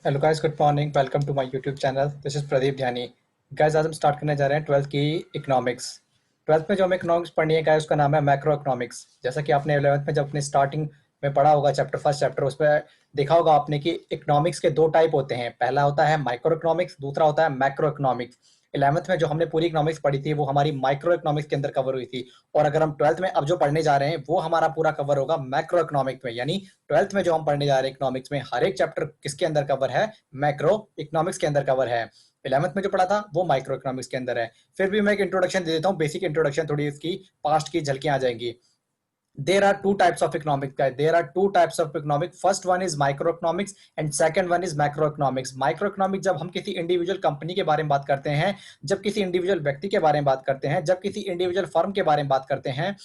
Hello guys, good morning. Welcome to my YouTube channel. This is Pradeep Dhyani. Guys, आज हम start करने जा रहे हैं 12th की इकोनॉमिक्स। 12th में जो हमें इकोनॉमिक्स पढ़नी है गाइस, उसका नाम है मैक्रो इकोनॉमिक्स। जैसा कि आपने 11th में जब अपने स्टार्टिंग में पढ़ा होगा फर्स्ट चैप्टर, उसमें देखा होगा आपने कि इकोनॉमिक्स के दो टाइप होते हैं। पहला होता है माइक्रो इकोनॉमिक्स, दूसरा होता है मैक्रो इकोनॉमिक्स। 11th में जो हमने पूरी इकोनॉमिक्स पढ़ी थी वो हमारी माइक्रो इकोनॉमिक्स के अंदर कवर हुई थी। और अगर हम 12th में अब जो पढ़ने जा रहे हैं वो हमारा पूरा कवर होगा मैक्रो इकोनॉमिक्स में। यानी 12th में जो हम पढ़ने जा रहे हैं इकोनॉमिक्स में, हर एक चैप्टर किसके अंदर कवर है? मैक्रो इकोनॉमिक्स के अंदर कवर है। 11th में जो पढ़ा था वो माइक्रो इकोनॉमिक्स के अंदर है। फिर भी मैं एक इंट्रोडक्शन दे देता हूँ, बेसिक इंट्रोडक्शन, थोड़ी इसकी पास्ट की झलकियां आ जाएंगी। There are two types of economics, guys. There are two types of economics. First one is microeconomics and second one is macroeconomics. Microeconomics जब हम किसी इंडिविजुअल कंपनी के बारे में बात करते हैं, जब किसी इंडिविजुअल व्यक्ति के बारे में बात करते हैं, जब किसी इंडिविजुअल फर्म के बारे में बात करते हैं,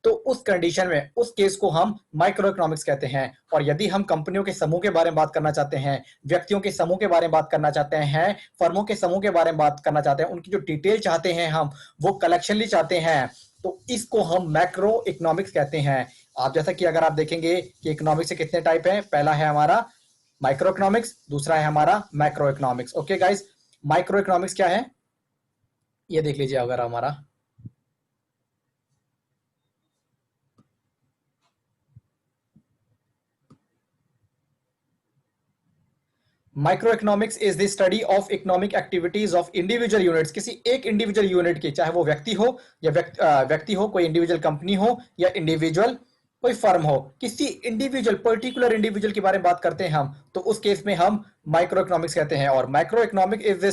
तो उस कंडीशन में उस केस को हम माइक्रो इकोनॉमिक्स कहते हैं। और यदि हम कंपनियों के समूह के बारे में बात करना चाहते हैं, व्यक्तियों के समूह के बारे में बात करना चाहते हैं, फर्मों के समूह के बारे में बात करना चाहते हैं, उनकी जो डिटेल चाहते हैं, हम वो कलेक्शनली चाहते हैं, तो इसको हम मैक्रो इकोनॉमिक्स कहते हैं। आप जैसा कि अगर आप देखेंगे कि इकोनॉमिक्स के कितने टाइप हैं, पहला है हमारा माइक्रो इकोनॉमिक्स, दूसरा है हमारा macro economics. Okay guys, micro economics क्या है ये देख लीजिए। अगर हमारा micro economics is the study of economic activities of individual units. किसी एक इंडिविजुअल यूनिट की, चाहे वो व्यक्ति हो या व्यक्ति हो, कोई इंडिविजुअल कंपनी हो या इंडिविजुअल कोई फर्म हो, किसी इंडिविजुअल पर्टिकुलर इंडिविजुअल के बारे में बात करते हैं हम, तो उस केस में हम माइक्रो इकोनॉमिक्स कहते हैं। और macro economic is the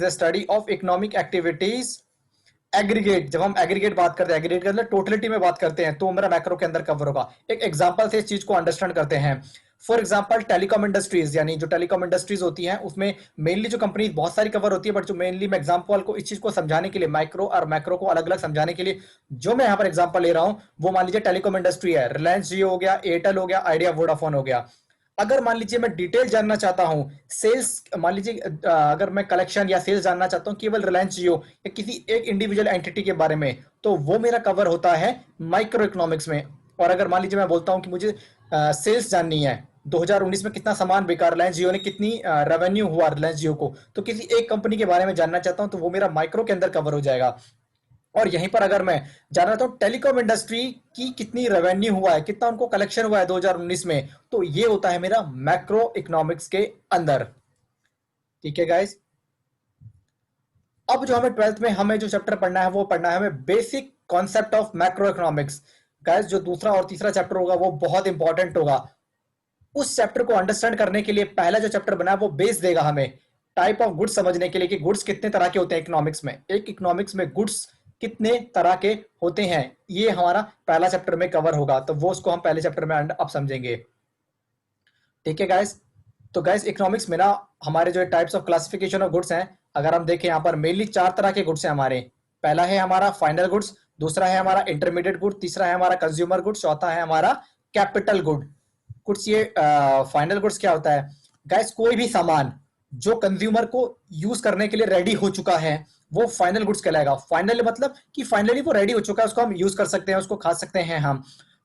study of economic activities aggregate. जब हम एग्रीगेट बात करते हैं, एग्रीगेट के अंदर टोटलिटी में बात करते हैं, तो मेरा मैक्रो के अंदर कवर होगा। एक एग्जांपल से इस चीज को अंडरस्टैंड करते हैं। फॉर एग्जांपल टेलीकॉम इंडस्ट्रीज, यानी जो टेलीकॉम इंडस्ट्रीज होती हैं उसमें मेनली जो कंपनी बहुत सारी कवर होती है, बट जो मेनली मैं एग्जांपल को इस चीज को समझाने के लिए, माइक्रो और मैक्रो को अलग अलग समझाने के लिए जो मैं यहाँ पर एग्जांपल ले रहा हूँ, वो मान लीजिए टेलीकॉम इंडस्ट्री है। रिलायंस जियो हो गया, एयरटेल हो गया, आइडिया वोडाफोन हो गया। अगर मान लीजिए मैं डिटेल जानना चाहता हूं, सेल्स, मान लीजिए अगर मैं कलेक्शन या सेल्स जानना चाहता हूं केवल रिलायंस जियो या किसी एक इंडिविजुअल एंटिटी के बारे में, तो वो मेरा कवर होता है माइक्रो इकोनॉमिक्स में। और अगर मान लीजिए मैं बोलता हूं कि मुझे सेल्स जाननी है, 2019 में कितना सामान बिका, रिलायंस जियो ने कितनी रेवेन्यू हुआ रिलायंस जियो को, तो किसी एक कंपनी के बारे में जानना चाहता हूं, तो वो मेरा माइक्रो के अंदर कवर हो जाएगा। और यहीं पर अगर मैं जानना चाहता हूं टेलीकॉम इंडस्ट्री की कितनी रेवेन्यू हुआ है, कितना उनको कलेक्शन हुआ है 2019 में, तो ये होता है मेरा मैक्रो इकोनॉमिक्स के अंदर। ठीक है गाइस, अब जो हमें 12th में हमें जो चैप्टर पढ़ना है वो पढ़ना है हमें basic concept of macro economics. Guys, जो दूसरा और तीसरा चैप्टर होगा वो बहुत इंपॉर्टेंट होगा। उस चैप्टर को अंडरस्टैंड करने के लिए पहला जो चैप्टर बना है वो बेस देगा हमें टाइप ऑफ गुड्स समझने के लिए, कि गुड्स कितने तरह के होते हैं इकोनॉमिक्स में, एक इकोनॉमिक्स में गुड्स कितने तरह के होते हैं, ये हमारा पहला चैप्टर में कवर होगा। तो वो उसको हम पहले चैप्टर में अब समझेंगे। ठीक है गाइस, तो गाइस इकोनॉमिक्स में ना हमारे जो types of classification of goods हैं, अगर हम देखें यहाँ पर मेनली चार तरह के गुड्स हैं हमारे। पहला है हमारा फाइनल गुड्स, दूसरा है हमारा इंटरमीडिएट गुड, तीसरा है हमारा कंज्यूमर गुड्स, चौथा है हमारा कैपिटल गुड। कुछ ये फाइनल गुड्स क्या होता है गाइस? कोई भी सामान जो कंज्यूमर को यूज करने के लिए रेडी हो चुका है वो फाइनल गुड्स कहलाएगा। फाइनल मतलब कि फाइनली वो रेडी हो चुका है, उसको हम यूज कर सकते हैं, उसको खा सकते हैं हम।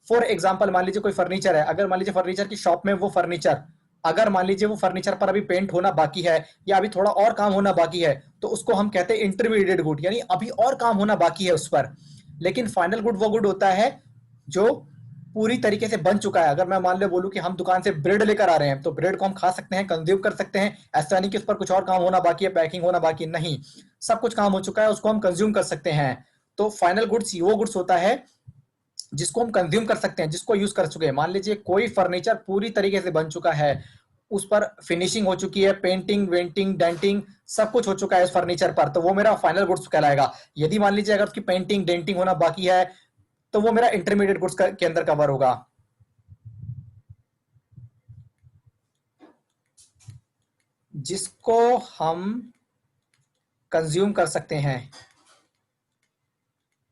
फॉर एग्जाम्पल मान लीजिए कोई फर्नीचर है, अगर मान लीजिए फर्नीचर की शॉप में वो फर्नीचर, अगर मान लीजिए वो फर्नीचर पर अभी पेंट होना बाकी है या अभी थोड़ा और काम होना बाकी है, तो उसको हम कहते हैं इंटरमीडिएट गुड, यानी अभी और काम होना बाकी है उस पर। लेकिन फाइनल गुड वो गुड होता है जो पूरी तरीके से बन चुका है। अगर मैं मान लो बोलूं कि हम दुकान से ब्रेड लेकर आ रहे हैं, तो ब्रेड को हम खा सकते हैं, कंज्यूम कर सकते हैं। ऐसा नहीं कि उस पर कुछ और काम होना बाकी है, पैकिंग होना बाकी नहीं, सब कुछ काम हो चुका है, उसको हम कंज्यूम कर सकते हैं। तो फाइनल गुड्स वो गुड्स होता है जिसको हम कंज्यूम कर सकते हैं, जिसको यूज कर चुके हैं। मान लीजिए कोई फर्नीचर पूरी तरीके से बन चुका है, उस पर फिनिशिंग हो चुकी है, पेंटिंग वेंटिंग डेंटिंग सब कुछ हो चुका है उस फर्नीचर पर, तो वो मेरा फाइनल गुड्स कहलाएगा। यदि मान लीजिए अगर उसकी पेंटिंग डेंटिंग होना बाकी है, तो वो मेरा इंटरमीडिएट गुड्स के अंदर कवर होगा। जिसको हम कंज्यूम कर सकते हैं।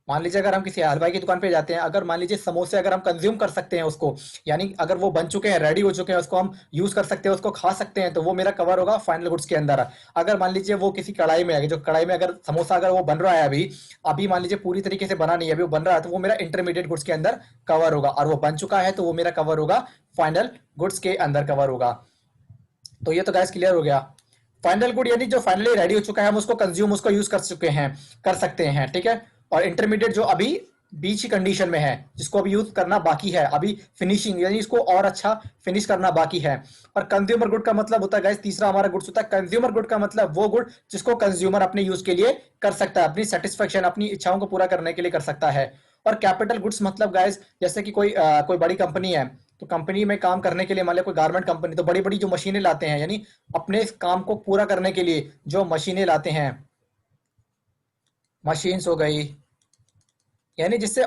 मान लीजिए अगर हम किसी हलवाई की दुकान पे जाते हैं, अगर मान लीजिए समोसे अगर हम कंज्यूम कर सकते हैं उसको, यानी अगर वो बन चुके हैं, रेडी हो चुके हैं, उसको हम यूज कर सकते हैं, उसको खा सकते हैं, तो वो मेरा कवर होगा फाइनल गुड्स के अंदर। अगर मान लीजिए वो किसी कढ़ाई में है, जो कढ़ाई में अगर समोसा अगर वो बन रहा है अभी अभी मान लीजिए पूरी तरीके से बना नहीं है, अभी वो बन रहा है, तो वो मेरा इंटरमीडिएट गुड्स के अंदर कवर होगा। और वो बन चुका है तो वो मेरा कवर होगा फाइनल गुड्स के अंदर कवर होगा। तो ये तो गैस क्लियर हो गया। फाइनल गुड यानी जो फाइनली रेडी हो चुका है, हम उसको कंज्यूम, उसको यूज कर चुके हैं, कर सकते हैं, ठीक है। और इंटरमीडिएट जो अभी बीच की कंडीशन में है, जिसको अभी यूज करना बाकी है, अभी फिनिशिंग यानी इसको और अच्छा फिनिश करना बाकी है। और कंज्यूमर गुड का मतलब होता है गाइस, तीसरा हमारा गुड्स होता है कंज्यूमर गुड का मतलब वो गुड जिसको कंज्यूमर अपने यूज के लिए कर सकता है, अपनी सेटिस्फेक्शन, अपनी इच्छाओं को पूरा करने के लिए कर सकता है। और कैपिटल गुड्स मतलब गाइस, जैसे कि कोई बड़ी कंपनी है, तो कंपनी में काम करने के लिए, मान लिया कोई गारमेंट कंपनी, तो बड़ी बड़ी जो मशीनें लाते हैं, यानी अपने इस काम को पूरा करने के लिए जो मशीनें लाते हैं, मशीन्स हो गई, यानी जिससे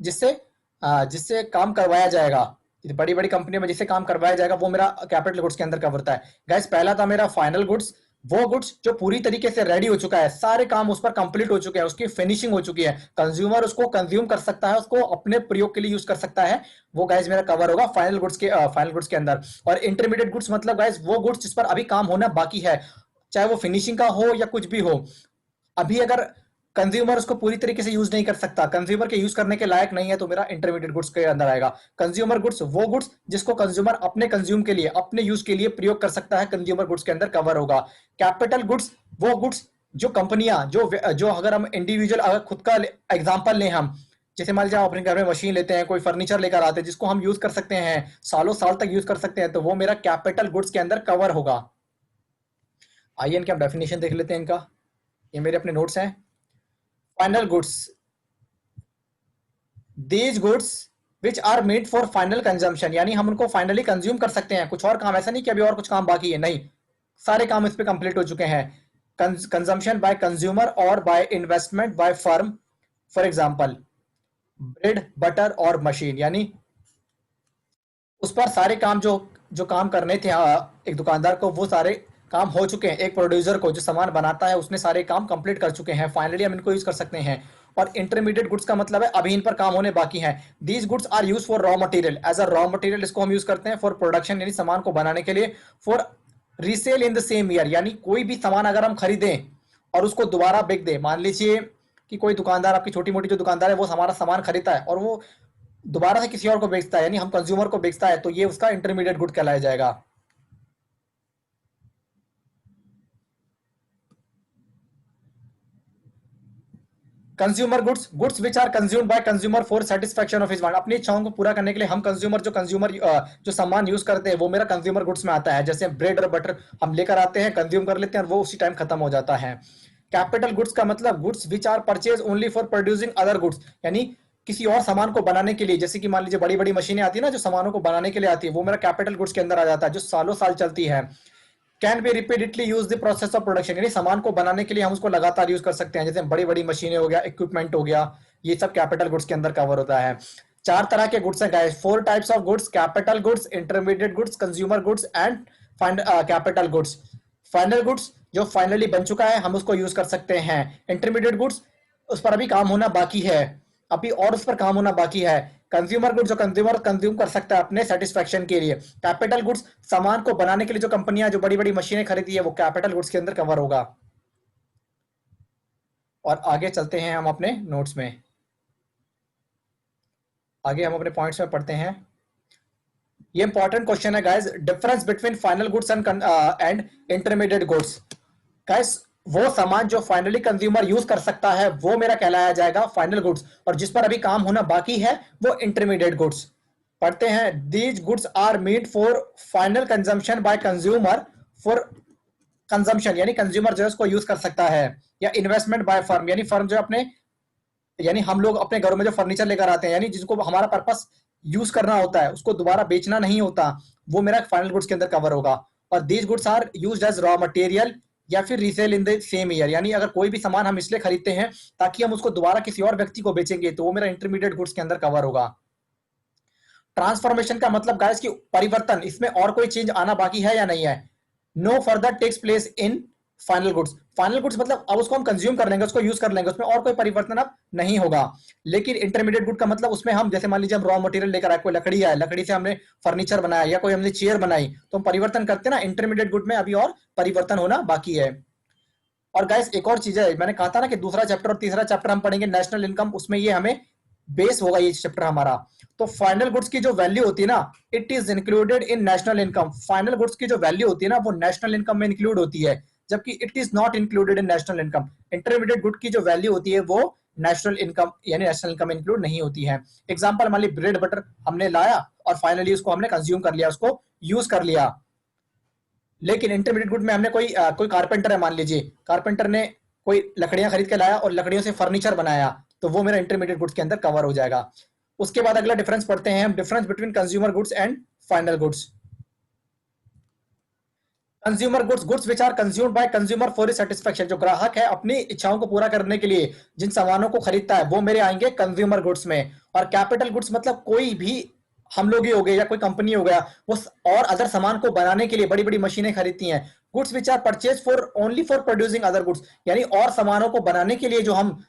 जिससे काम करवाया जाएगा, बड़ी बड़ी कंपनी में जिससे काम करवाया जाएगा, वो मेरा कैपिटल गुड्स के अंदर कवर होता है। गाइस पहला था मेरा फाइनल गुड्स, वो गुड्स जो पूरी तरीके से रेडी हो चुका है, सारे काम उस पर कंप्लीट हो चुके हैं, उसकी फिनिशिंग हो चुकी है, कंज्यूमर उसको कंज्यूम कर सकता है, उसको अपने प्रयोग के लिए यूज कर सकता है, वो गाइस मेरा कवर होगा फाइनल गुड्स के अंदर। और इंटरमीडिएट गुड्स मतलब गाइस वो गुड्स जिस पर अभी काम होना बाकी है, चाहे वो फिनिशिंग का हो या कुछ भी हो। अभी अगर कंज्यूमर उसको पूरी तरीके से यूज नहीं कर सकता, कंज्यूमर के यूज करने के लायक नहीं है, तो मेरा इंटरमीडिएट गुड्स के अंदर आएगा। कंज्यूमर गुड्स वो गुड्स जिसको कंज्यूमर अपने कंज्यूम के लिए, अपने यूज के लिए प्रयोग कर सकता है, कंज्यूमर गुड्स के अंदर कवर होगा। कैपिटल गुड्स वो गुड्स जो कंपनियां, जो अगर हम इंडिविजुअल, अगर खुद का एग्जांपल लें हम, जैसे मान लीजिए आप अपने घर में मशीन लेते हैं, कोई फर्नीचर लेकर आते हैं जिसको हम यूज कर सकते हैं, सालों साल तक यूज कर सकते हैं, तो वो मेरा कैपिटल गुड्स के अंदर कवर होगा। आइए इनके हम डेफिनेशन देख लेते हैं इनका, ये मेरे अपने नोट्स हैं। Final goods, these goods which are made for final consumption, यानी हम उनको फाइनली कंज्यूम कर सकते हैं, कुछ और काम, ऐसा नहीं कि अभी और कुछ काम बाकी है, नहीं, सारे काम इस पे कंप्लीट हो चुके हैं। कंजम्पशन बाय कंज्यूमर और by investment by firm, for example bread butter और मशीन, यानी उस पर सारे काम जो जो काम करने थे एक दुकानदार को, वो सारे काम हो चुके हैं। एक प्रोड्यूसर को जो सामान बनाता है, उसने सारे काम कंप्लीट कर चुके हैं, फाइनली हम इनको यूज कर सकते हैं। और इंटरमीडिएट गुड्स का मतलब है अभी इन पर काम होने बाकी है। These goods are use for raw material, as a raw material इसको हम यूज करते हैं, फॉर प्रोडक्शन यानी सामान को बनाने के लिए, for resale in the same year, यानी कोई भी सामान अगर हम खरीदें और उसको दोबारा बेच दें, मान लीजिए कि कोई दुकानदार, आपकी छोटी मोटी जो दुकानदार है, वो हमारा सामान खरीदता है और वो दोबारा से किसी और को बेचता है, यानी हम कंज्यूमर को बेचता है, तो ये उसका इंटरमीडिएट गुड कहलाया जाएगा। Consumer goods, goods which are consumed by consumer for satisfaction of his want, अपनी इच्छाओं को पूरा करने के लिए हम कंज्यूमर जो सामान यूज करते हैं, वो मेरा कंज्यूमर गुड्स में आता है। जैसे ब्रेड और बटर हम लेकर आते हैं, कंज्यूम कर लेते हैं और वो उसी टाइम खत्म हो जाता है। कैपिटल गुड्स का मतलब goods which are purchase only for producing other goods, यानी किसी और सामान को बनाने के लिए, जैसे कि मान लीजिए बड़ी बड़ी मशीनें आती है ना, जो सामानों को बनाने के लिए आती है, वो मेरा कैपिटल गुड्स के अंदर आ जाता है, जो सालों साल चलती है। Can be repeatedly use the process of production, यानी सामान को बनाने के लिए हम उसको लगातार यूज कर सकते हैं, जैसे बड़ी बड़ी मशीनें हो गया, इक्विपमेंट हो गया, ये सब कैपिटल गुड्स के अंदर कवर होता है। चार तरह के गुड्स हैं guys, 4 types of goods, capital goods, intermediate goods, consumer goods and capital goods. Final goods जो फाइनली बन चुका है, हम उसको यूज कर सकते हैं। इंटरमीडिएट गुड्स उस पर अभी काम होना बाकी है, अभी और उस पर काम होना बाकी है। कंज्यूमर गुड्स जो कंज्यूमर कंज्यूम कर सकता है अपने सेटिस्फेक्शन के लिए। कैपिटल गुड्स सामान को बनाने के लिए जो कंपनियां जो बड़ी बड़ी मशीनें खरीदी है, वो कैपिटल गुड्स के अंदर कवर होगा। और आगे चलते हैं हम अपने नोट्स में, आगे हम अपने पॉइंट्स में पढ़ते हैं। ये इंपॉर्टेंट क्वेश्चन है guys, difference between final goods and intermediate goods. Guys वो सामान जो फाइनली कंज्यूमर यूज कर सकता है, वो मेरा कहलाया जाएगा फाइनल गुड्स, और जिस पर अभी काम होना बाकी है, वो इंटरमीडिएट गुड्स। पढ़ते हैं, these goods are made for final consumption by consumer for consumption, यानी कंज्यूमर जो है उसको यूज कर सकता है, या इन्वेस्टमेंट बाय फर्म, यानी फर्म जो अपने, यानी हम लोग अपने घरों में जो फर्नीचर लेकर आते हैं, यानी जिसको हमारा पर्पस यूज करना होता है, उसको दोबारा बेचना नहीं होता, वो मेरा फाइनल गुड्स के अंदर कवर होगा। और these goods are used as raw material या फिर resale in the same year, यानी अगर कोई भी सामान हम इसलिए खरीदते हैं ताकि हम उसको दोबारा किसी और व्यक्ति को बेचेंगे, तो वो मेरा इंटरमीडिएट गुड्स के अंदर कवर होगा। ट्रांसफॉर्मेशन का मतलब गाइस कि परिवर्तन, इसमें और कोई चेंज आना बाकी है या नहीं है। No further takes place in final goods, final goods मतलब अब उसको हम कंज्यूम कर लेंगे, उसको यूज कर लेंगे, उसमें और कोई परिवर्तन अब नहीं होगा। लेकिन इंटरमीडिएट गुड का मतलब उसमें हम, जैसे मान लीजिए हम रॉ मटेरियल लेकर आए, कोई लकड़ी है, लकड़ी से हमने फर्नीचर बनाया या कोई हमने चेयर बनाई, तो हम परिवर्तन करते हैं ना, इंटरमीडिएट गुड में अभी और परिवर्तन होना बाकी है। और गाइस एक और चीज है, मैंने कहा था ना कि दूसरा चैप्टर और तीसरा चैप्टर हम पढ़ेंगे नेशनल इनकम, उसमें ये हमें बेस होगा ये चैप्टर हमारा। तो फाइनल गुड्स की जो वैल्यू होती है ना, it is included in national income. Final goods की जो वैल्यू होती है ना, वो नेशनल इनकम में इंक्लूड होती है, जबकि it is not included in national income. Intermediate good की जो वैल्यू होती है वो नेशनल इनकम यानी नेशनल इनकम इंक्लूड नहीं होती है। एग्जाम्पल मान ली ब्रेड बटर हमने लाया और फाइनली उसको हमने कंज्यूम कर लिया, उसको यूज कर लिया। लेकिन इंटरमीडिएट गुड में हमने कोई कारपेंटर है, मान लीजिए कारपेंटर ने कोई लकड़ियां खरीद के लाया और लकड़ियों से फर्नीचर बनाया, तो वो मेरा इंटरमीडिएट गुड्स के अंदर कवर हो जाएगा। उसके बाद अगला डिफरेंस पढ़ते हैं हम, difference between consumer goods and final goods. Consumer goods, goods which are consumed by consumer for satisfaction. जो ग्राहक है अपनी इच्छाओं को पूरा करने के लिए जिन सामानों को खरीदता है वो मेरे आएंगे कंज्यूमर गुड्स में। और कैपिटल गुड्स मतलब कोई भी, हम लोग ही हो गए या कोई कंपनी हो गया, वो और अदर सामान को बनाने के लिए बड़ी बड़ी मशीनें खरीदती हैं। Goods which are purchase for only for producing other goods, यानी और सामानों को बनाने के लिए जो हम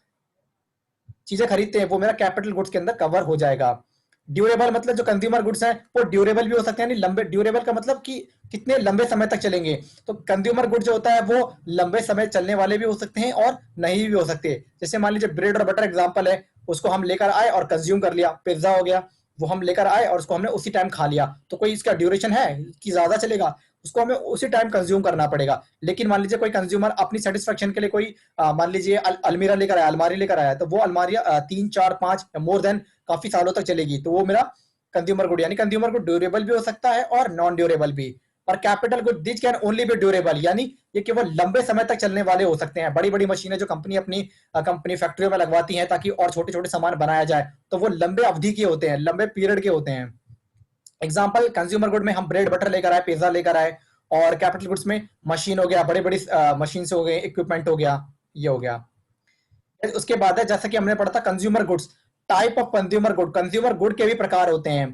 चीजें खरीदते हैं वो मेरा कैपिटल गुड्स के अंदर कवर हो जाएगा। ड्यूरेबल मतलब जो कंज्यूमर गुड्स हैं वो ड्यूरेबल भी हो सकते हैं, यानी लंबे, ड्यूरेबल का मतलब कि कितने लंबे समय तक चलेंगे। तो कंज्यूमर गुड जो होता है वो लंबे समय चलने वाले भी हो सकते हैं और नहीं भी हो सकते। जैसे मान लीजिए ब्रेड और बटर एग्जांपल है, उसको हम लेकर आए और कंज्यूम कर लिया, पिज्जा हो गया, वो हम लेकर आए और उसको हमने उसी टाइम खा लिया, तो कोई इसका ड्यूरेशन है कि ज्यादा चलेगा, उसको हमें उसी टाइम कंज्यूम करना पड़ेगा। लेकिन मान लीजिए कोई कंज्यूमर अपनी सेटिस्फेक्शन के लिए कोई मान लीजिए अलमीरा लेकर आया, अलमारी लेकर आया, तो वो अलमारियां 3 4 5 मोर देन काफी सालों तक चलेगी, तो वो मेरा कंज्यूमर गुड। यानी कंज्यूमर गुड ड्यूरेबल भी हो सकता है और नॉन ड्यूरेबल भी। और capital good this can only be durable, यानी ये केवल लंबे समय तक चलने वाले हो सकते हैं। बड़ी बड़ी मशीनें जो कंपनी अपनी कंपनी फैक्ट्रियों में लगवाती हैं ताकि और छोटे छोटे सामान बनाया जाए, तो वो लंबे अवधि के होते हैं, लंबे पीरियड के होते हैं। एग्जाम्पल कंज्यूमर गुड में हम ब्रेड बटर लेकर आए, पिज्जा लेकर आए, और कैपिटल गुड्स में मशीन हो गया, बड़ी बड़ी मशीन से हो गए, इक्विपमेंट हो गया, ये हो गया। उसके बाद है जैसा कि हमने पढ़ा था consumer goods, type of consumer good. Consumer good के भी प्रकार होते हैं।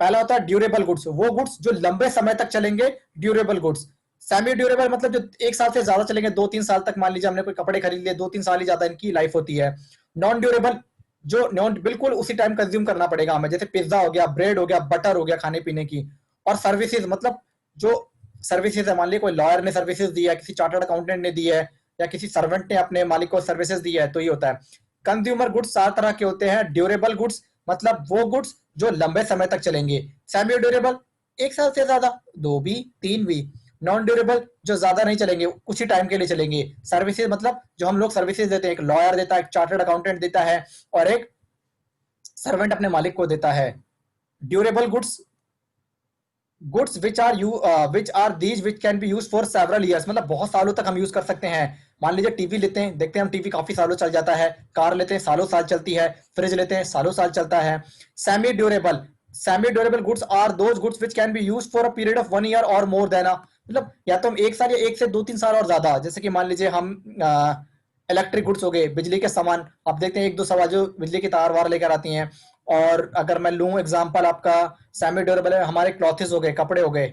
पहला होता है ड्यूरेबल गुड्स, वो गुड्स जो लंबे समय तक चलेंगे, ड्यूरेबल गुड्स। सेमी ड्यूरेबल मतलब जो 1 साल से ज्यादा चलेंगे, 2 3 साल तक, मान लीजिए हमने कोई कपड़े खरीद लिए, 2 3 साल ही ज्यादा इनकी लाइफ होती है। नॉन ड्यूरेबल, जो नॉन बिल्कुल उसी टाइम कंज्यूम करना पड़ेगा हमें, जैसे पिज्जा हो गया, ब्रेड हो गया, बटर हो गया खाने पीने की। और सर्विसेज मतलब जो सर्विसेज है, मान लीजिए कोई लॉयर ने सर्विसेज दी है, किसी चार्टर्ड अकाउंटेंट ने दी है, या किसी सर्वेंट ने अपने मालिक को सर्विसेज दी है, तो ये होता है। कंज्यूमर गुड्स 4 तरह के होते हैं। ड्यूरेबल गुड्स मतलब वो गुड्स जो लंबे समय तक चलेंगे। सेमी ड्यूरेबल 1 साल से ज्यादा, 2 भी 3 भी। नॉन ड्यूरेबल जो ज्यादा नहीं चलेंगे, कुछ ही टाइम के लिए चलेंगे। सर्विसेज मतलब जो हम लोग सर्विसेज देते हैं, एक लॉयर देता है, एक चार्टर्ड अकाउंटेंट देता है, और एक सर्वेंट अपने मालिक को देता है। Durable goods, goods which are these which can be use for several years, मतलब बहुत सालों तक हम यूज कर सकते हैं। मान लीजिए टीवी लेते हैं, देखते हैं हम टीवी काफी सालों चल जाता है, कार लेते हैं सालों साल चलती है, फ्रिज लेते हैं सालों साल चलता है। Semi durable, semi durable goods are those goods which can be use for a period of 1 year और मोर देन, मतलब या तो हम 1 साल या 1 से 2 3 साल और ज्यादा। जैसे कि मान लीजिए हम इलेक्ट्रिक गुड्स हो गए, बिजली के सामान, आप देखते हैं 1 2 साल जो बिजली की तार वार लेकर आती हैं। और अगर मैं लूं एग्जांपल आपका, सेमी ड्यूरेबल है हमारे क्लॉथेस हो गए, कपड़े हो गए,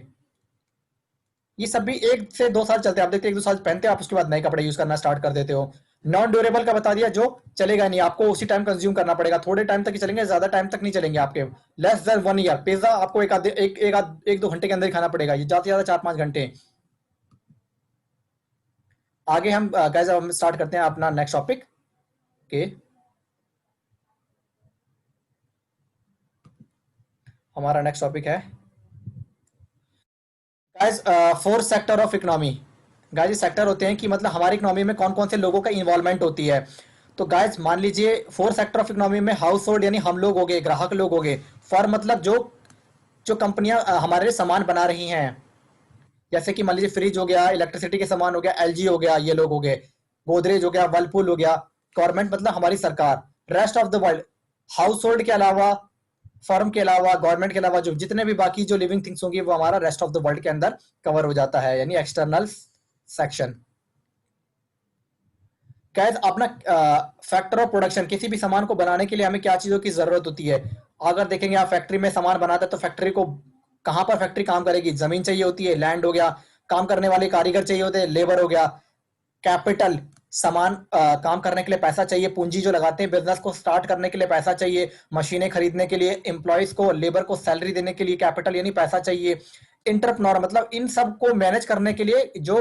ये सब भी 1 से 2 साल चलते हैं। आप देखते हैं 1 2 साल पहनते हैं, आप उसके बाद नए कपड़े यूज करना स्टार्ट कर देते हो। नॉन ड्यूरेबल का बता दिया, जो चलेगा नहीं, आपको उसी टाइम कंज्यूम करना पड़ेगा, थोड़े टाइम तक ही चलेंगे, ज्यादा टाइम तक नहीं चलेंगे आपके। लेस देन 1 ईयर, पिज्जा आपको एक दो घंटे के अंदर ही खाना पड़ेगा, ये ज्यादा से ज्यादा 4 5 घंटे। आगे हम गाइस अब हम स्टार्ट करते हैं अपना नेक्स्ट टॉपिक के। हमारा नेक्स्ट टॉपिक है guys fourth sector of economy. Guys ये सेक्टर होते हैं कि मतलब हमारी इकोनॉमी में कौन कौन से लोगों का इन्वॉल्वमेंट होती है। तो गाइस मान लीजिए फोर्थ सेक्टर ऑफ इकोनॉमी में हाउस होल्ड यानी हम लोग हो गए, ग्राहक लोग हो गए। फर्म मतलब जो जो कंपनियां हमारे लिए सामान बना रही हैं, जैसे कि मान लीजिए फ्रिज हो गया, इलेक्ट्रिसिटी के सामान हो गया, एलजी हो गया, ये लोग हो गए, गोदरेज हो गया, वर्लपूल हो गया। गवर्नमेंट मतलब हमारी सरकार। Rest of the world, house hold के अलावा, फर्म के अलावा, गवर्नमेंट के अलावा जो जितने भी बाकी जो लिविंग थिंग्स होंगी वो हमारा रेस्ट ऑफ द वर्ल्ड के अंदर कवर हो जाता है, यानी एक्सटर्नल सेक्शन। कैद अपना फैक्टर ऑफ प्रोडक्शन, किसी भी सामान को बनाने के लिए हमें क्या चीजों की जरूरत होती है। अगर देखेंगे आप फैक्ट्री में सामान बनाते हैं तो फैक्ट्री को कहां पर फैक्ट्री काम करेगी, जमीन चाहिए होती है, लैंड हो गया, काम करने वाले कारीगर चाहिए होते हैं, लेबर हो गया, कैपिटल सामान काम करने के लिए पैसा चाहिए, पूंजी जो लगाते हैं बिजनेस को स्टार्ट करने के लिए पैसा चाहिए, मशीनें खरीदने के लिए, एम्प्लॉयज को, लेबर को सैलरी देने के लिए कैपिटल यानी पैसा चाहिए। इंटरप्रेन्योर मतलब इन सब को मैनेज करने के लिए जो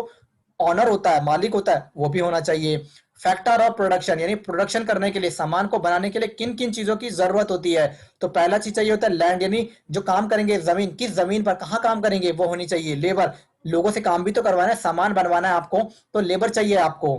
ऑनर होता है, मालिक होता है, वो भी होना चाहिए। फैक्टर ऑफ प्रोडक्शन, यानी प्रोडक्शन करने के लिए, सामान को बनाने के लिए किन किन चीजों की जरूरत होती है। तो पहला चीज चाहिए होता है लैंड, यानी जो काम करेंगे जमीन, किस जमीन पर कहाँ काम करेंगे वो होनी चाहिए। लेबर, लोगों से काम भी तो करवाना है, सामान बनवाना है आपको, तो लेबर चाहिए आपको।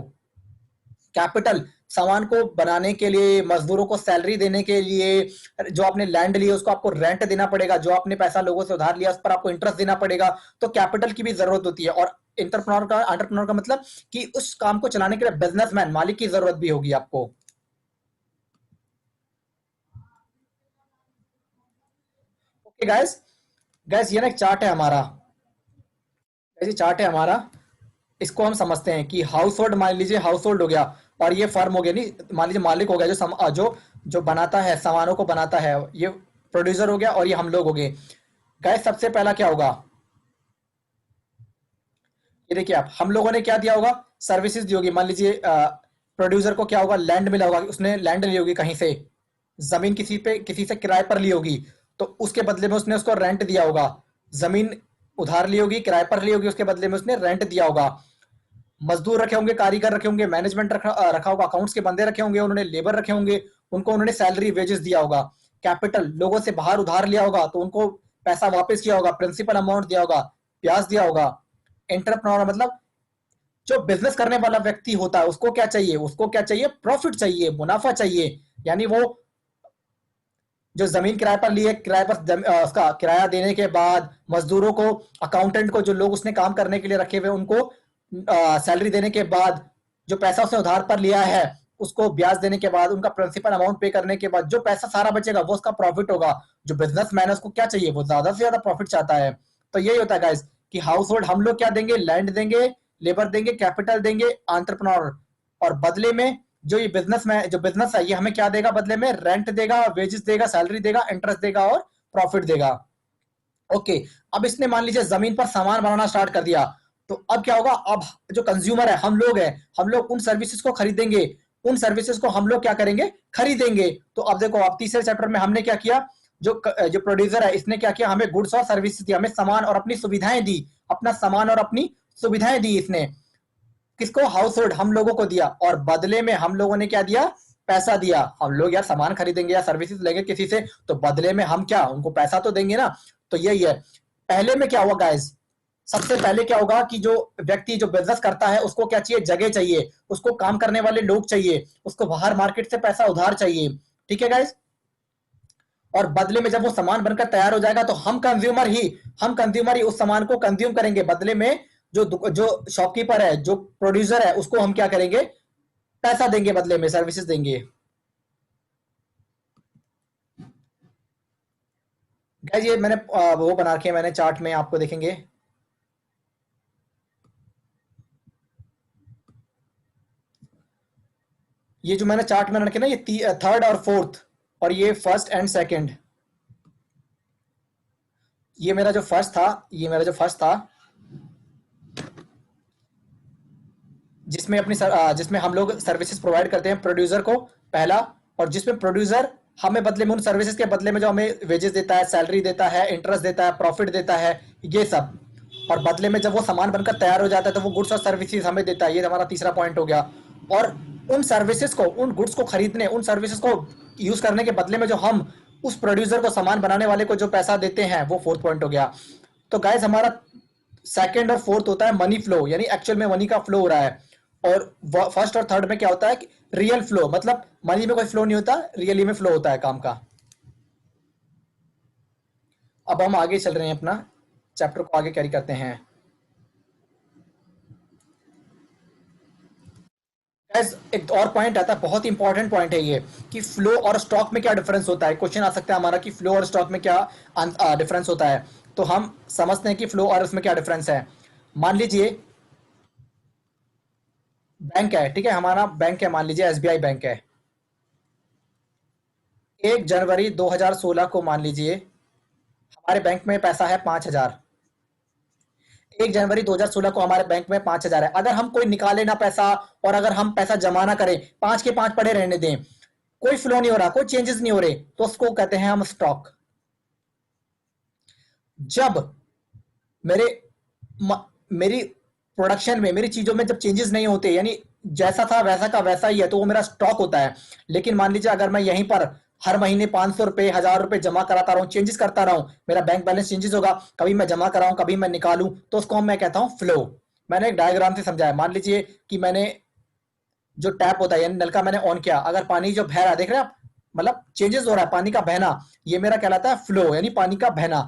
कैपिटल, सामान को बनाने के लिए, मजदूरों को सैलरी देने के लिए, जो आपने लैंड ली है उसको आपको रेंट देना पड़ेगा, जो आपने पैसा लोगों से उधार लिया उस पर आपको इंटरेस्ट देना पड़ेगा। तो कैपिटल की भी जरूरत होती है। और एंटरप्रेन्योर का मतलब कि उस काम को चलाने के लिए बिजनेसमैन, मालिक की जरूरत भी होगी आपको। ओके गाइस, गाइस ये ना एक चार्ट है हमारा, ऐसी चार्ट है हमारा। इसको हम समझते हैं कि हाउस होल्ड, मान लीजिए हाउस होल्ड हो गया, और ये फर्म हो गया, नहीं मान लीजिए मालिक हो गया, जो बनाता है, सामानों को बनाता है, ये प्रोड्यूसर हो गया, और ये हम लोग हो गए। गाइस सबसे पहला क्या होगा, ये देखिए आप, हम लोगों ने क्या दिया होगा, सर्विसेज दी होगी। मान लीजिए प्रोड्यूसर को क्या होगा, लैंड मिला होगा, उसने लैंड ली होगी कहीं से, जमीन किसी से किराए पर ली होगी, तो उसके बदले में उसने उसको रेंट दिया होगा। जमीन उधार ली होगी, किराए पर ली होगी, उसके बदले में उसने रेंट दिया होगा। मजदूर रखे होंगे, कारीगर रखे होंगे, मैनेजमेंट रखा होगा, अकाउंट्स के बंदे रखे होंगे, उन्होंने लेबर रखे होंगे, उनको उन्होंने सैलरी वेजेस दिया होगा। कैपिटल, लोगों से बाहर उधार लिया होगा तो उनको पैसा वापस किया होगा, प्रिंसिपल अमाउंट दिया होगा, ब्याज दिया होगा। एंटरप्रेन्योर मतलब जो बिजनेस करने वाला व्यक्ति होता है उसको क्या चाहिए, प्रॉफिट चाहिए, मुनाफा चाहिए। यानी वो जो जमीन किराए पर लिए, किराए पर उसका किराया देने के बाद, मजदूरों को, अकाउंटेंट को, जो लोग उसने काम करने के लिए रखे हुए उनको सैलरी देने के बाद, जो पैसा उसने उधार पर लिया है उसको ब्याज देने के बाद, उनका प्रिंसिपल अमाउंट पे करने के बाद जो पैसा सारा बचेगा वो उसका प्रॉफिट होगा। जो बिजनेसमैन है उसको क्या चाहिए, वो ज्यादा से ज्यादा प्रॉफिट चाहता है। तो यही होता है गाइस कि हाउस होल्ड हम लोग क्या देंगे, लैंड देंगे, लेबर देंगे, कैपिटल देंगे, एंटरप्रेन्योर, और बदले में जो ये बिजनेस में, जो बिजनेस है ये हमें क्या देगा बदले में, रेंट देगा, वेजेस देगा, सैलरी देगा, इंटरेस्ट देगा और प्रॉफिट देगा। ओके, अब इसने मान लीजिए जमीन पर सामान बनाना स्टार्ट कर दिया, तो अब क्या होगा, अब जो कंज्यूमर है, हम लोग हैं, हम लोग उन सर्विसेज को खरीदेंगे, उन सर्विसेज को हम लोग क्या करेंगे, खरीदेंगे। तो अब देखो, अब तीसरे चैप्टर में हमने क्या किया, जो प्रोड्यूसर है इसने क्या किया, हमें गुड्स और सर्विसेज दी, हमें सामान और अपनी सुविधाएं दी, अपना सामान और अपनी सुविधाएं दी इसने, किसको, हाउस होल्ड, हम लोगों को दिया। और बदले में हम लोगों ने क्या दिया, पैसा दिया। हम लोग यार सामान खरीदेंगे या सर्विसेज लेंगे किसी से, तो बदले में हम क्या, उनको पैसा तो देंगे ना। तो यही है। पहले में क्या हुआ गाइस, सबसे पहले क्या होगा कि जो व्यक्ति जो बिजनेस करता है उसको क्या चाहिए, जगह चाहिए, उसको काम करने वाले लोग चाहिए, उसको बाहर मार्केट से पैसा उधार चाहिए। ठीक है गाइस, और बदले में जब वो सामान बनकर तैयार हो जाएगा तो हम कंज्यूमर ही उस सामान को कंज्यूम करेंगे। बदले में जो शॉपकीपर है, जो प्रोड्यूसर है, उसको हम क्या करेंगे, पैसा देंगे, बदले में सर्विसेज देंगे। गाइस ये मैंने वो बना रखे, मैंने चार्ट में आपको देखेंगे। ये जो मैंने चार्ट में रखे ना, ये थर्ड और फोर्थ, और ये फर्स्ट एंड सेकंड। ये मेरा जो फर्स्ट था जिसमें हम लोग सर्विसेज प्रोवाइड करते हैं प्रोड्यूसर को, पहला। और जिसमें प्रोड्यूसर हमें बदले में, उन सर्विसेज के बदले में जो हमें वेजेस देता है, सैलरी देता है, इंटरेस्ट देता है, प्रॉफिट देता है, ये सब। और बदले में जब वो सामान बनकर तैयार हो जाता है तो वो गुड्स और सर्विसेज हमें देता है। ये हमारा तीसरा पॉइंट हो गया। और उन गुड्स को खरीदने, उन सर्विसेज को यूज करने के बदले में जो हम उस प्रोड्यूसर को, सामान बनाने वाले को जो पैसा देते हैं, वो फोर्थ पॉइंट हो गया। तो गाइस हमारा सेकंड और फोर्थ होता है मनी फ्लो, यानी एक्चुअल में मनी का फ्लो हो रहा है। और फर्स्ट और थर्ड में क्या होता है, रियल फ्लो, मतलब मनी में कोई फ्लो नहीं होता, रियली में फ्लो होता है काम का। अब हम आगे चल रहे हैं, अपना चैप्टर को आगे कैरी करते हैं। Guys, एक और पॉइंट आता है, बहुत ही इंपॉर्टेंट पॉइंट है ये, कि फ्लो और स्टॉक में क्या डिफरेंस होता है। क्वेश्चन आ सकता है हमारा कि फ्लो और स्टॉक में क्या डिफरेंस होता है। तो हम समझते हैं कि फ्लो और उसमें क्या डिफरेंस है। मान लीजिए बैंक है, ठीक है, हमारा बैंक है, मान लीजिए एसबीआई बैंक है। 1 जनवरी 2016 को मान लीजिए हमारे बैंक में पैसा है 5,000। 1 जनवरी 2016 को हमारे बैंक में 5,000 है। अगर हम कोई निकाले ना पैसा, और अगर हम पैसा जमा ना करें, 5 के 5 पड़े रहने दें, कोई फ्लो नहीं हो रहा, कोई चेंजेस नहीं हो रहे, तो उसको कहते हैं हम स्टॉक। जब मेरे मेरी प्रोडक्शन में, मेरी चीजों में जब चेंजेस नहीं होते, यानी जैसा था वैसा का वैसा ही है, तो वो मेरा स्टॉक होता है। लेकिन मान लीजिए अगर मैं यहीं पर हर महीने 500 रुपए 1000 रुपए जमा कराता रहूं, चेंजेस करता रहूं, मेरा बैंक बैलेंस चेंजेस होगा, कभी मैं जमा कराऊं कभी मैं निकालूं, तो उसको मैं कहता हूं फ्लो। मैंने एक डायग्राम से समझाया। मान लीजिए कि मैंने जो टैप होता है यानी नल का मैंने ऑन किया, अगर पानी जो बह रहा है देख रहे हैं आप, मतलब चेंजेस हो रहा है पानी का बहना, ये मेरा कहलाता है फ्लो यानी पानी का बहना।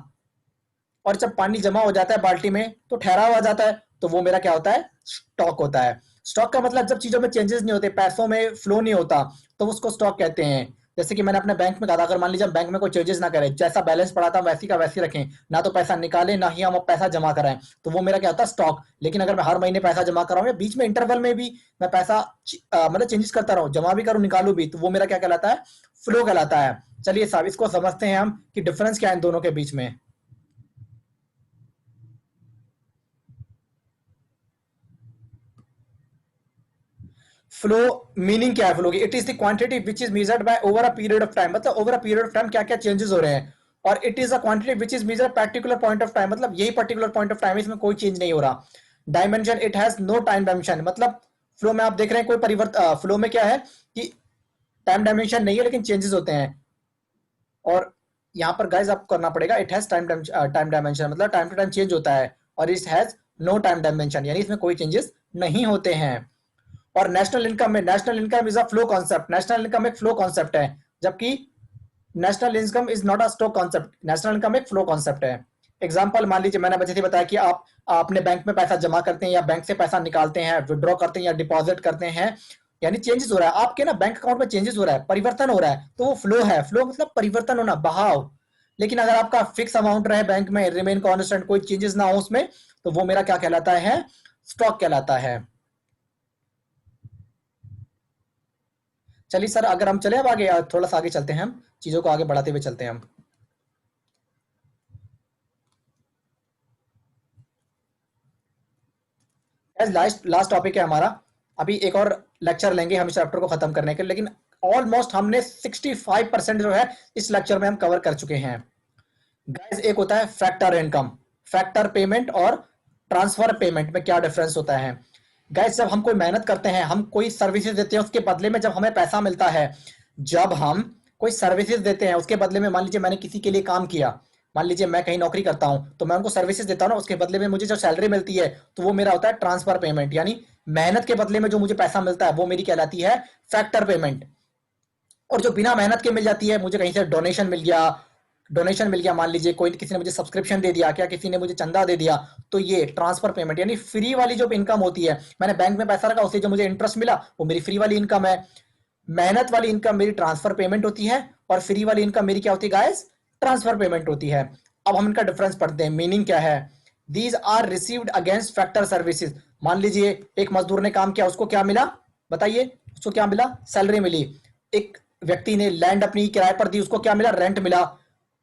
और जब पानी जमा हो जाता है बाल्टी में तो ठहराव आ जाता है, तो वो मेरा क्या होता है, स्टॉक होता है। स्टॉक का मतलब जब चीजों में चेंजेस नहीं होते, पैसों में फ्लो नहीं होता, तो उसको स्टॉक कहते हैं। जैसे कि मैंने अपने बैंक में कहा था, अगर मान लीजिए हम बैंक में कोई चेंजेस ना करें, जैसा बैलेंस पड़ा था वैसी का वैसी रखें, ना तो पैसा निकालें ना ही हम पैसा जमा कराएं, तो वो मेरा क्या होता है, स्टॉक। लेकिन अगर मैं हर महीने पैसा जमा कराऊं या बीच में इंटरवल में भी मैं पैसा मतलब चेंजेस करता रहूं, जमा भी करूं निकालू भी, तो वो मेरा क्या कहलाता है, फ्लो कहलाता है। चलिए साहब इसको समझते हैं हम कि डिफरेंस क्या है इन दोनों के बीच में। फ्लो मीनिंग क्या है फ्लो की, it is the quantity which is measured by over a period of time, मतलब over a period of time क्या क्या चेंजेस हो रहे हैं। और it is a quantity which is measure particular point of time, मतलब यही पर्टिकुलर पॉइंट ऑफ टाइम, इसमें कोई चेंज नहीं हो रहा। Dimension, it has no time dimension, मतलब फ्लो में आप देख रहे हैं कोई परिवर्तन, फ्लो में क्या है कि टाइम डायमेंशन नहीं है लेकिन चेंजेस होते हैं। और यहाँ पर गाइज आपको करना पड़ेगा, इट हैज टाइम डायमेंशन, मतलब टाइम टू टाइम चेंज होता है। और it has no time dimension यानी इसमें कोई चेंजेस नहीं होते हैं। और नेशनल इनकम में, national income is a flow concept, national income एक फ्लो कॉन्सेप्ट है, जबकि national income is not a stock concept, national income एक फ्लो कॉन्सेप्ट है। एग्जाम्पल मान लीजिए मैंने बच्चे से बताया कि आप अपने बैंक में पैसा जमा करते हैं या बैंक से पैसा निकालते हैं, विड्रॉ करते हैं या डिपॉजिट करते हैं, यानी चेंजेस हो रहा है आपके ना बैंक अकाउंट में, चेंजेस हो रहा है, परिवर्तन हो रहा है, तो वो फ्लो है। फ्लो मतलब परिवर्तन होना, बहाव। लेकिन अगर आपका फिक्स अमाउंट रहे बैंक में, रिमेन कॉन्स्टेंट, कोई चेंजेस ना हो उसमें, तो वो मेरा क्या कहलाता है, स्टॉक कहलाता है। चलिए सर अगर हम चले अब आगे, थोड़ा सा आगे चलते हैं, हम चीजों को आगे बढ़ाते हुए चलते हैं हम। लास्ट लास्ट टॉपिक है हमारा, अभी एक और लेक्चर लेंगे हम इस चैप्टर को खत्म करने के लिए, लेकिन ऑलमोस्ट हमने 65% जो है इस लेक्चर में हम कवर कर चुके हैं। गाइस एक होता है फैक्टर इनकम, फैक्टर पेमेंट और ट्रांसफर पेमेंट में क्या डिफरेंस होता है। गाइस जब हम कोई मेहनत करते हैं, हम कोई सर्विसेज देते हैं, उसके बदले में जब हमें पैसा मिलता है, जब हम कोई सर्विसेज देते हैं उसके बदले में, मान लीजिए मैंने किसी के लिए काम किया, मान लीजिए मैं कहीं नौकरी करता हूं तो मैं उनको सर्विसेज देता हूं ना, उसके बदले में मुझे जो सैलरी मिलती है तो वो मेरा होता है ट्रांसफर पेमेंट, यानी मेहनत के बदले में जो मुझे पैसा मिलता है वो मेरी कहलाती है फैक्टर पेमेंट। और जो बिना मेहनत के मिल जाती है, मुझे कहीं से डोनेशन मिल गया, डोनेशन मिल गया, मान लीजिए कोई किसी ने मुझे सब्सक्रिप्शन दे दिया, क्या किसी ने मुझे चंदा दे दिया, तो ये ट्रांसफर पेमेंट यानी फ्री वाली जो इनकम होती है, मैंने बैंक में पैसा रखा उससे जो मुझे इंटरेस्ट मिला वो मेरी फ्री वाली इनकम है। मेहनत वाली इनकम मेरी ट्रांसफर पेमेंट होती है, और फ्री वाली इनकम मेरी क्या होती है गाइस, ट्रांसफर पेमेंट होती है। अब हम इनका डिफरेंस पढ़ते हैं, मीनिंग क्या है। These are received against factor services, मान लीजिए एक मजदूर ने काम किया, उसको क्या मिला, बताइए, उसको क्या मिला, सैलरी मिली। एक व्यक्ति ने लैंड अपनी किराए पर दी, उसको क्या मिला, रेंट मिला।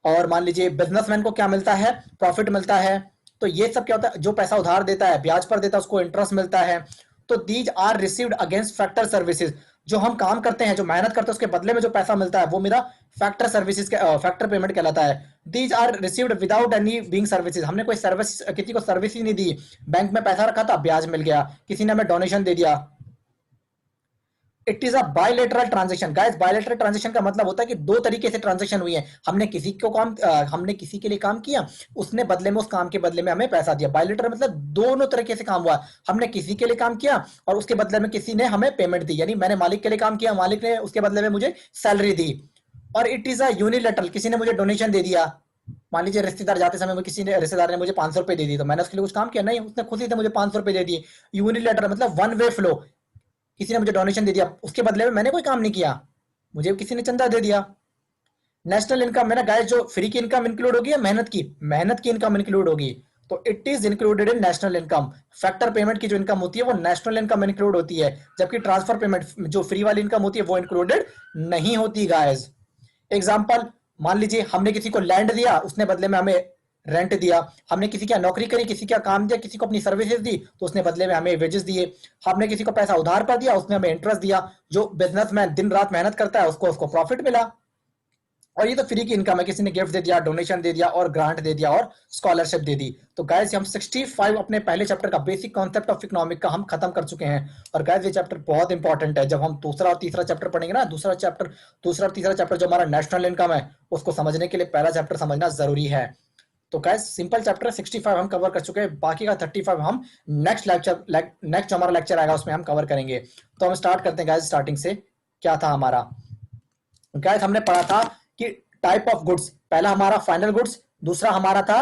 और मान लीजिए बिजनेसमैन को क्या मिलता है, प्रॉफिट मिलता है। तो ये सब क्या होता है, जो पैसा उधार देता है ब्याज पर देता है उसको इंटरेस्ट मिलता है। तो these are received against factor services, जो हम काम करते हैं, जो मेहनत करते हैं, उसके बदले में जो पैसा मिलता है वो मेरा फैक्टर सर्विसेज फैक्टर पेमेंट कहलाता है। These are received without any being services, हमने कोई सर्विस, किसी को सर्विस ही नहीं दी, बैंक में पैसा रखा था ब्याज मिल गया, किसी ने हमें डोनेशन दे दिया। It is a bilateral transaction. Guys bilateral transaction का मतलब होता है कि दो तरीके से ट्रांजेक्शन हुई है, हमने किसी को काम हमने किसी के लिए काम किया, उसने बदले में उस काम के बदले में हमें पैसा दिया। बायलेटरल मतलब दोनों तरीके से काम हुआ, हमने किसी के लिए काम किया और उसके बदले में किसी ने हमें पेमेंट दी, यानी मैंने मालिक के लिए काम किया, मालिक ने उसके बदले में मुझे सैलरी दी। और इट इज अ यूनिलेटरल, किसी ने मुझे डोनेशन दे दिया, मान लीजिए रिश्तेदार जाते समय किसी ने, रिश्तेदार ने मुझे 500 रुपए दे दी, तो मैंने उसके लिए कुछ काम किया नहीं, उसने खुशी से मुझे 500 रुपए दे दिए। यूनिलेटरल मतलब वन वे फ्लो, किसी ने मुझे डोनेशन दे दिया, उसके बदले में मैंने कोई काम नहीं किया, मुझे किसी ने चंदा दे दिया। नेशनल इनकम में ना गाइस जो फ्री की इनकम इंक्लूड होगी या मेहनत की इनकम इंक्लूड होगी, तो it is included in national income. Factor payment की जो इनकम होती है वो नेशनल इनकम इंक्लूड होती है, जबकि ट्रांसफर पेमेंट जो फ्री वाली इनकम होती है वो इंक्लूडेड नहीं होती गाइस। एग्जाम्पल, मान लीजिए हमने किसी को लैंड दिया, उसने बदले में हमें रेंट दिया। हमने किसी क्या नौकरी करी, किसी का काम दिया, किसी को अपनी सर्विसेज दी, तो उसने बदले में हमें वेजेस दिए। हमने किसी को पैसा उधार पर दिया, उसने हमें इंटरेस्ट दिया। जो बिजनेसमैन दिन रात मेहनत करता है उसको उसको प्रॉफिट मिला। और ये तो फ्री की इनकम है, किसी ने गिफ्ट दे दिया, डोनेशन दे दिया और ग्रांट दे दिया और स्कॉलरशिप दे दी। तो गाइस हम 65 अपने पहले चैप्टर का बेसिक कॉन्सेप्ट ऑफ इकोनॉमिक का हम खत्म कर चुके हैं। और गाइस ये चैप्टर बहुत इंपॉर्टेंट है, जब हम दूसरा और तीसरा चैप्टर पढ़ेंगे ना, दूसरा और तीसरा चैप्टर जो हमारा नेशनल इनकम है उसको समझने के लिए पहला चैप्टर समझना जरूरी है। तो गाइस सिंपल चैप्टर 65 हम कवर कर चुके हैं, बाकी का 35 हम नेक्स्ट हमारा लेक्चर आएगा उसमें हम कवर करेंगे। तो हम स्टार्ट करते हैं गाइस, स्टार्टिंग से क्या था हमारा। गाइस हमने पढ़ा था कि टाइप ऑफ गुड्स, पहला हमारा फाइनल गुड्स, दूसरा हमारा था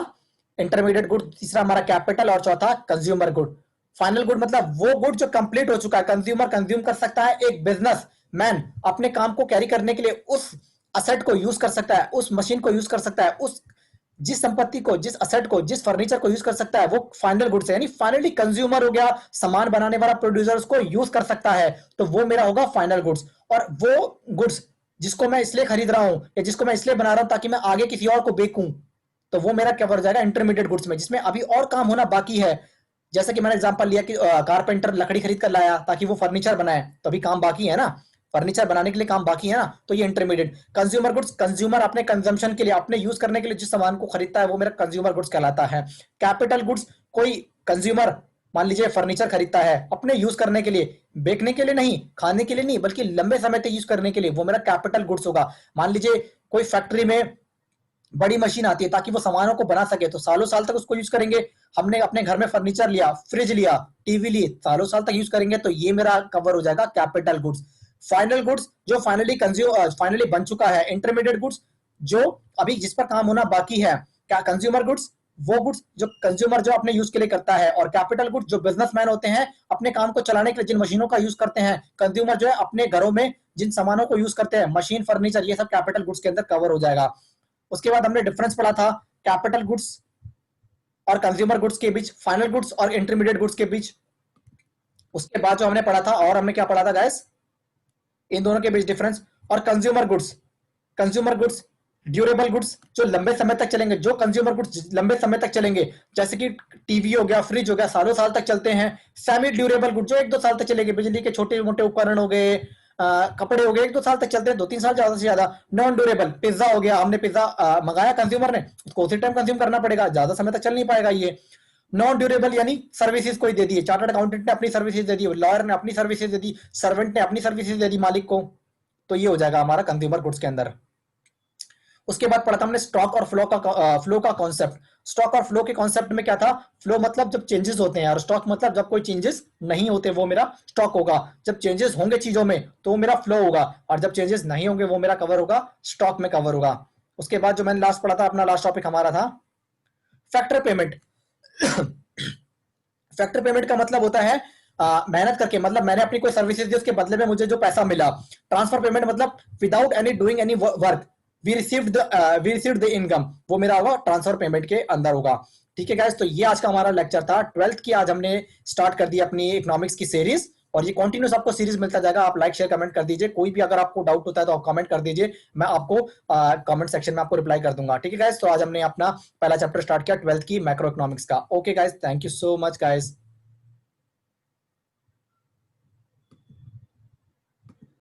इंटरमीडिएट गुड, तीसरा हमारा कैपिटल और चौथा कंज्यूमर गुड। फाइनल गुड मतलब वो गुड जो कंप्लीट हो चुका है, कंज्यूमर कंज्यूम कर सकता है, एक बिजनेस मैन अपने काम को कैरी करने के लिए उस असेट को यूज कर सकता है, उस मशीन को यूज कर सकता है, उस जिस संपत्ति को, जिस असेट को, जिस फर्नीचर को यूज कर सकता है, वो फाइनल गुड्स है। यानी फाइनली कंज्यूमर हो गया, सामान बनाने वाला प्रोड्यूसर उसको यूज कर सकता है, तो वो मेरा होगा फाइनल गुड्स। और वो गुड्स जिसको मैं इसलिए खरीद रहा हूं या जिसको मैं इसलिए बना रहा हूं ताकि मैं आगे किसी और को बेचूं, तो वो मेरा कवर हो जाएगा इंटरमीडिएट गुड्स में, जिसमें अभी और काम होना बाकी है। जैसे कि मैंने एग्जांपल लिया कि कारपेंटर लकड़ी खरीद कर लाया ताकि वो फर्नीचर बनाए, तो अभी काम बाकी है ना, फर्नीचर बनाने के लिए काम बाकी है ना, तो ये इंटरमीडिएट। कंज्यूमर गुड्स, कंज्यूमर अपने कंजम्पशन के लिए, अपने यूज करने के लिए जिस सामान को खरीदता है वो मेरा कंज्यूमर गुड्स कहलाता है। कैपिटल गुड्स, कोई कंज्यूमर मान लीजिए फर्नीचर खरीदता है अपने यूज करने के लिए, बेचने के लिए नहीं, खाने के लिए नहीं, बल्कि लंबे समय तक यूज करने के लिए, वो मेरा कैपिटल गुड्स होगा। मान लीजिए कोई फैक्ट्री में बड़ी मशीन आती है ताकि वो सामानों को बना सके, तो सालों साल तक उसको यूज करेंगे। हमने अपने घर में फर्नीचर लिया, फ्रिज लिया, टीवी ली, सालों साल तक यूज करेंगे, तो ये मेरा कवर हो जाएगा कैपिटल गुड्स। फाइनल गुड्स जो फाइनली बन चुका है। इंटरमीडिएट गुड्स जो अभी जिस पर काम होना बाकी है। क्या कंज्यूमर गुड्स, वो गुड्स जो कंज्यूमर जो अपने यूज के लिए करता है। और कैपिटल गुड्स जो बिजनेसमैन होते हैं अपने काम को चलाने के लिए जिन मशीनों का यूज करते हैं। कंज्यूमर जो है अपने घरों में जिन सामानों को यूज करते हैं, मशीन, फर्नीचर, ये सब कैपिटल गुड्स के अंदर कवर हो जाएगा। उसके बाद हमने डिफरेंस पढ़ा था कैपिटल गुड्स और कंज्यूमर गुड्स के बीच, फाइनल गुड्स और इंटरमीडिएट गुड्स के बीच। उसके बाद जो हमने पढ़ा था, और हमने क्या पढ़ा था गाइस, इन दोनों के बीच डिफरेंस। और कंज्यूमर गुड्स ड्यूरेबल गुड्स जो लंबे समय तक चलेंगे, जो कंज्यूमर गुड्स लंबे समय तक चलेंगे, जैसे कि टीवी हो गया, फ्रिज हो गया, सालों साल तक चलते हैं। सेमी ड्यूरेबल गुड्स जो 1-2 साल तक चलेंगे, बिजली के छोटे मोटे उपकरण हो गए, कपड़े हो गए, 1-2 साल तक चलते हैं, 2-3 साल ज्यादा से ज्यादा। नॉन ड्यूरेबल, पिज्जा हो गया, हमने पिज्जा मंगाया कंज्यूमर ने, उसको उसी टाइम कंज्यूम करना पड़ेगा, ज्यादा समय तक चल नहीं पाएगा ये। नॉन ड्यूरेबल यानी सर्विसेज कोई दे दी, चार्टर्ड अकाउंटेंट ने अपनी सर्विसेज दे दी, लॉयर ने अपनी सर्विसेज दे दी, सर्वेंट ने अपनी सर्विसेज दे दी मालिक को, तो ये हो जाएगा हमारा कंज्यूमर गुड्स के अंदर। उसके बाद पढ़ा था हमने स्टॉक और फ्लो का कॉन्सेप्ट। स्टॉक और फ्लो के कॉन्सेप्ट में क्या था, फ्लो मतलब जब चेंजेस होते हैं, और स्टॉक मतलब जब कोई चेंजेस नहीं होते, वो मेरा स्टॉक होगा। जब चेंजेस होंगे चीजों में तो वो मेरा फ्लो होगा, और जब चेंजेस नहीं होंगे वो मेरा कवर होगा, स्टॉक में कवर होगा। उसके बाद जो मैंने लास्ट पढ़ा था, अपना लास्ट टॉपिक हमारा था फैक्टर पेमेंट। फैक्टर पेमेंट का मतलब होता है मेहनत करके, मतलब मैंने अपनी कोई सर्विसेज दी, उसके बदले में मुझे जो पैसा मिला। ट्रांसफर पेमेंट मतलब without any doing any work we received the income, वो मेरा होगा ट्रांसफर पेमेंट के अंदर होगा। ठीक है गाइस, तो ये आज का हमारा लेक्चर था 12th की। आज हमने स्टार्ट कर दी अपनी इकोनॉमिक्स की सीरीज, और ये कंटिन्यूस आपको सीरीज मिलता जाएगा। आप लाइक शेयर कमेंट कर दीजिए, कोई भी अगर आपको डाउट होता है तो आप कमेंट कर दीजिए, मैं आपको कमेंट सेक्शन में आपको रिप्लाई कर दूंगा। ठीक है गाइस, तो आज हमने अपना पहला चैप्टर स्टार्ट किया 12th की मैक्रो इकोनॉमिक्स का। Okay guys, thank you so much guys.